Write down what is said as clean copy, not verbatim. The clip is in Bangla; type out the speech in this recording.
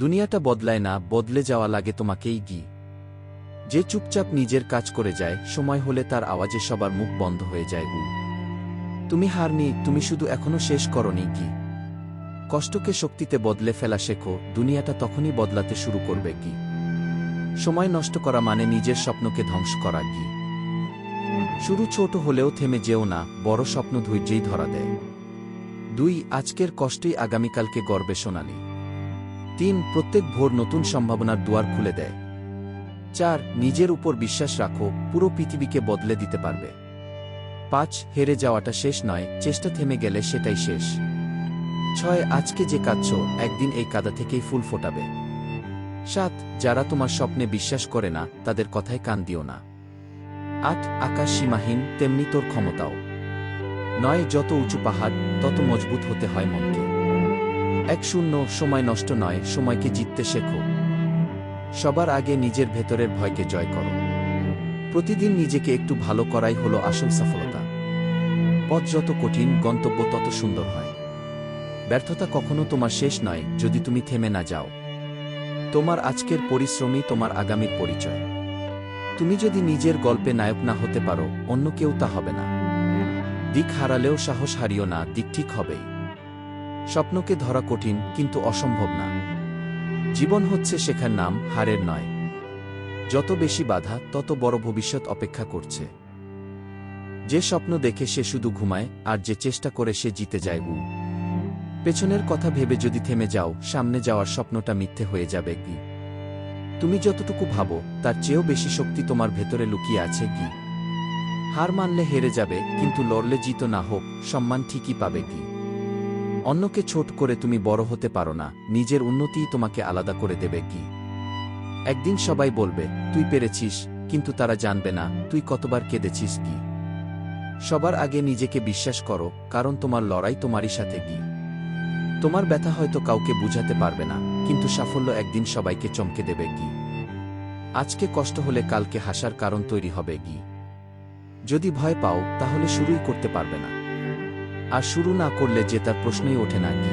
দুনিয়াটা বদলায় না, বদলে যাওয়া লাগে তোমাকেই গি। যে চুপচাপ নিজের কাজ করে যায়, সময় হলে তার আওয়াজে সবার মুখ বন্ধ হয়ে যায়। তুমি হারনি, তুমি শুধু এখনো শেষ করনি গি। কষ্টকে শক্তিতে বদলে ফেলা শেখো, দুনিয়াটা তখনই বদলাতে শুরু করবে কি। সময় নষ্ট করা মানে নিজের স্বপ্নকে ধ্বংস করা কি। শুরু ছোট হলেও থেমে যেও না, বড় স্বপ্ন ধৈর্যেই ধরা দেয়। 2 আজকের কষ্টই আগামীকালকে গর্বে সোনালি। 3 প্রত্যেক ভোর নতুন সম্ভাবনার দুয়ার খুলে দেয়। 4 নিজের উপর বিশ্বাস রাখো, পুরো পৃথিবীকে বদলে দিতে পারবে। 5 হেরে যাওয়াটা শেষ নয়, চেষ্টা থেমে গেলে সেটাই শেষ। 6 আজকে যে কাঁদছ, একদিন এই কাদা থেকেই ফুল ফোটাবে। 7 যারা তোমার স্বপ্নে বিশ্বাস করে না, তাদের কথায় কান দিও না। 8 আকাশ সীমাহীন, তেমনি তোর ক্ষমতাও। 9 যত উঁচু পাহাড়, তত মজবুত হতে হয় মনকে। 10 সময় নষ্ট নয়, সময়কে জিততে শেখো। সবার আগে নিজের ভেতরের ভয়কে জয় করো। প্রতিদিন নিজেকে একটু ভালো করাই হলো আসল সফলতা। পথ যত কঠিন, গন্তব্য তত সুন্দর হয়। ব্যর্থতা কখনো তোমার শেষ নয়, যদি তুমি থেমে না যাও। তোমার আজকের পরিশ্রমই তোমার আগামীর পরিচয়। তুমি যদি নিজের গল্পে নায়ক না হতে পারো, অন্য কেউ তা হবে না। দিক হারালেও সাহস হারিও না, দিক ঠিক হবেই। স্বপ্নকে ধরা কঠিন, কিন্তু অসম্ভব না। জীবন হচ্ছে শেখার নাম, হারের নয়। যত বেশি বাধা, তত বড় ভবিষ্যৎ অপেক্ষা করছে। যে স্বপ্ন দেখে সে শুধু ঘুমায়, আর যে চেষ্টা করে সে জিতে যায়। পেছনের কথা ভেবে যদি থেমে যাও, সামনে যাওয়ার স্বপ্নটা মিথ্যে হয়ে যাবে কি। তুমি যতটুকু ভাবো, তার চেয়েও বেশি শক্তি তোমার ভেতরে লুকিয়ে আছে কি। হার মানলে হেরে যাবে, কিন্তু লড়লে জিত না হোক, সম্মান ঠিকই পাবে কি। অন্যকে ছোট করে তুমি বড় হতে পারো না, নিজের উন্নতিই তোমাকে আলাদা করে দেবে কি। একদিন সবাই বলবে তুই পেরেছিস, কিন্তু তারা জানবে না তুই কতবার কেঁদেছিস কি। সবার আগে নিজেকে বিশ্বাস করো, কারণ তোমার লড়াই তোমারই সাথে কি। তোমার ব্যথা হয়তো কাউকে বুঝাতে পারবে না, কিন্তু সাফল্য একদিন সবাইকে চমকে দেবে কি। আজকে কষ্ট হলে কালকে হাসার কারণ তৈরি হবে কি। যদি ভয় পাও, তাহলে শুরুই করতে পারবে না। আর শুরু না করলে জেতার প্রশ্নই ওঠে না কি।